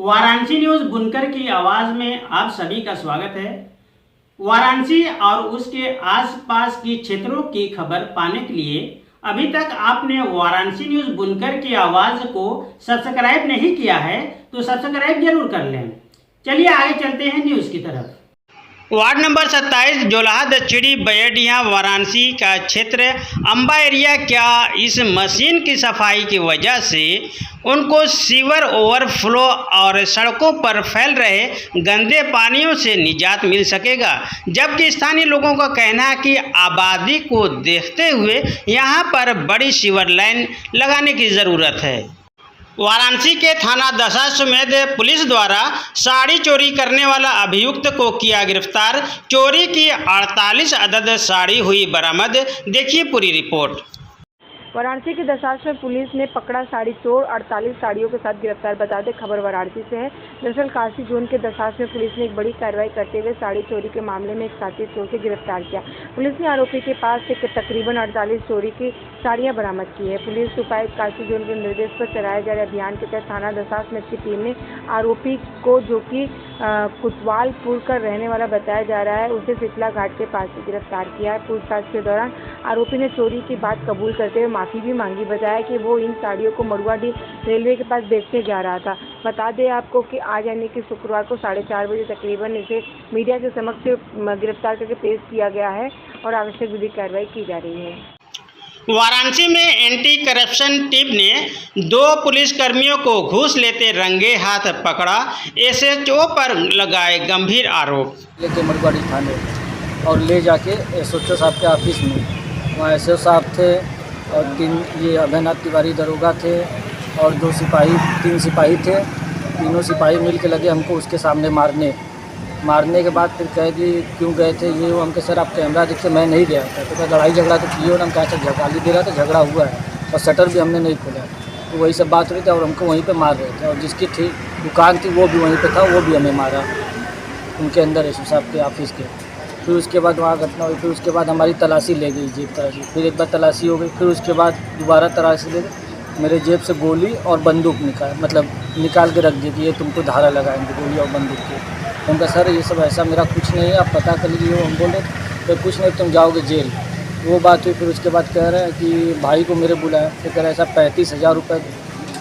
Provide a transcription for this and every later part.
Varanasi news बुनकर की आवाज़ में आप सभी का स्वागत है। वाराणसी और उसके आसपास की क्षेत्रों की खबर पाने के लिए अभी तक आपने वाराणसी न्यूज़ बुनकर की आवाज़ को सब्सक्राइब नहीं किया है तो सब्सक्राइब जरूर कर लें। चलिए आगे चलते हैं न्यूज़ की तरफ। वार्ड नंबर 27 जोलाहा दक्षिणी बैडिया वाराणसी का क्षेत्र अम्बा एरिया क्या इस मशीन की सफाई की वजह से उनको सीवर ओवरफ्लो और सड़कों पर फैल रहे गंदे पानियों से निजात मिल सकेगा, जबकि स्थानीय लोगों का कहना है कि आबादी को देखते हुए यहां पर बड़ी सीवर लाइन लगाने की ज़रूरत है। वाराणसी के थाना दशाश्वमेध पुलिस द्वारा साड़ी चोरी करने वाला अभियुक्त को किया गिरफ्तार। चोरी की 48 अदद साड़ी हुई बरामद। देखिए पूरी रिपोर्ट। वाराणसी के दशाश्वमेध पुलिस ने पकड़ा साड़ी चोर, 48 साड़ियों के साथ गिरफ्तार। बता दें खबर वाराणसी से है। दरअसल काशी जोन के दशाश्वमेध पुलिस ने एक बड़ी कार्रवाई करते हुए साड़ी चोरी के मामले में एक साथी चोर को गिरफ्तार किया। पुलिस ने आरोपी के पास से तकरीबन 48 चोरी की साड़ियां बरामद की है। पुलिस उपायुक्त काशी जोन के निर्देश पर चलाए जा रहे अभियान के तहत थाना दशाश्वमेध की टीम ने आरोपी को, जो कि कुतवालपुर का रहने वाला बताया जा रहा है, उसे सितला घाट के पास से गिरफ्तार किया है। पूछताछ के दौरान आरोपी ने चोरी की बात कबूल करते हुए माफ़ी भी मांगी। बताया कि वो इन साड़ियों को मड़ुआडीह रेलवे के पास बेचने जा रहा था। बता दें आपको कि आज यानी कि शुक्रवार को 4:30 बजे तकरीबन इसे मीडिया के समक्ष गिरफ्तार करके पेश किया गया है और आवश्यक विधिक कार्रवाई की जा रही है। वाराणसी में एंटी करप्शन टीम ने 2 पुलिसकर्मियों को घूस लेते रंगे हाथ पकड़ा। एसएचओ पर लगाए गंभीर आरोप। लेके मड़ुआडीह थाने और ले जाके एसएचओ साहब के ऑफिस में, वहाँ एसएचओ साहब थे और 3 ये अभयनाथ तिवारी दरोगा थे और 3 सिपाही थे। तीनों सिपाही मिल के लगे हमको उसके सामने मारने के बाद फिर कहे कि क्यों गए थे ये वो। हमके सर आप कैमरा देखते, मैं नहीं गया था। तो क्या लड़ाई झगड़ा तो किए हो ना? हम कहा गाली दे रहा था, झगड़ा हुआ है और शटर भी हमने नहीं खोला। तो वही सब बात हुई थी और हमको वहीं पे मार रहे थे और जिसकी थी दुकान थी वो भी वहीं पे था, वो भी हमें मारा उनके अंदर एसओ साहब के ऑफिस के। फिर उसके बाद वहाँ घटना हुई। फिर उसके बाद हमारी तलाशी ले गई, जेब तलाशी। फिर एक बार तलाशी हो गई, फिर उसके बाद दोबारा तलाशी ले गई। मेरे जेब से गोली और बंदूक निकाल के रख दी कि ये तुमको धारा लगाएंगे गोली और बंदूक की। उनका सर ये सब ऐसा मेरा कुछ नहीं है, आप पता कर लीजिए। हम बोले तो कुछ नहीं, तुम जाओगे जेल। वो बात हुई। फिर उसके बाद कह रहे हैं कि भाई को मेरे बुलाया। फिर कह रहे ऐसा 35,000 रुपये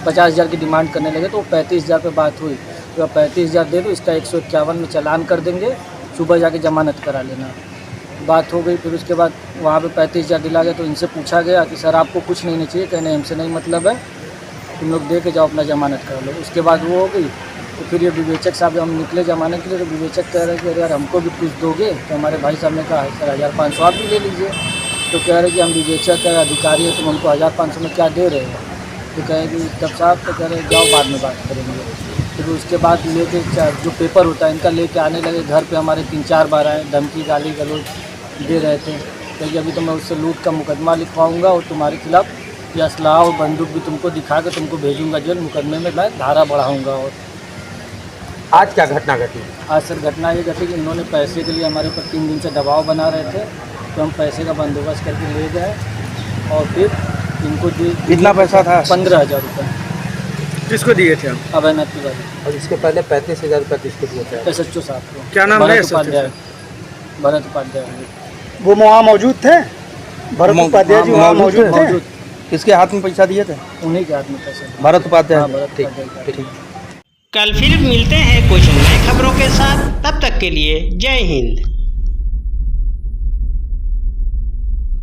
50,000 की डिमांड करने लगे। तो 35,000 पे बात हुई। तो 35,000 दे दो, इसका 151 में चालान कर देंगे, सुबह जाके जमानत करा लेना। बात हो गई। फिर उसके बाद वहाँ पे 35,000 दिला गया। तो इनसे पूछा गया कि सर आपको कुछ नहीं चाहिए? कहने हमसे नहीं मतलब है, तुम लोग दे के जाओ, अपना जमानत करा लो। उसके बाद वो हो गई। तो फिर ये विवेचक साहब हम निकले जमाने के लिए। तो विवेचक कह रहे कि अरे यार हमको भी कुछ दोगे? तो हमारे भाई साहब ने कहा सर 1,500 आप भी ले लीजिए। तो कह रहे कि हम विवेचक है, अधिकारी है, तुम हमको 1,500 में क्या दे रहे हो? तो कहे कि तब साहब तो कह रहे जाओ बाद में बात करेंगे। फिर उसके बाद लेके जो पेपर होता है इनका लेके आने लगे। घर पे हमारे 3-4 बार आए, धमकी गाली गलौज दे रहे थे। क्योंकि अभी तो मैं उससे लूट का मुकदमा लिखवाऊंगा और तुम्हारे खिलाफ या असलाह और बंदूक भी तुमको दिखा के तुमको भेजूंगा जेल, मुकदमे में मैं धारा बढ़ाऊंगा। और आज क्या घटना घटी? आज सर घटना ये घटी कि इन्होंने पैसे के लिए हमारे ऊपर 3 दिन से दबाव बना रहे थे। तो हम पैसे का बंदोबस्त करके ले गए और फिर इनको कितना पैसा था? 15,000 रुपये। किसको दिए थे? अभयनाथ तिवारी। और इसके पहले 35,000 रुपये किसको दिए थे? एसएचओ साहब को। क्या नाम है? भरत उपाध्याय। वो वहाँ मौजूद थे? भरत उपाध्याय जी वहाँ मौजूद थे? किसके हाथ में पैसा दिए थे? उन्हीं के हाथ में पैसा। भरत उपाध्याय। ठीक। कल फिर मिलते हैं कुछ नई खबरों के साथ। तब तक के लिए जय हिंद।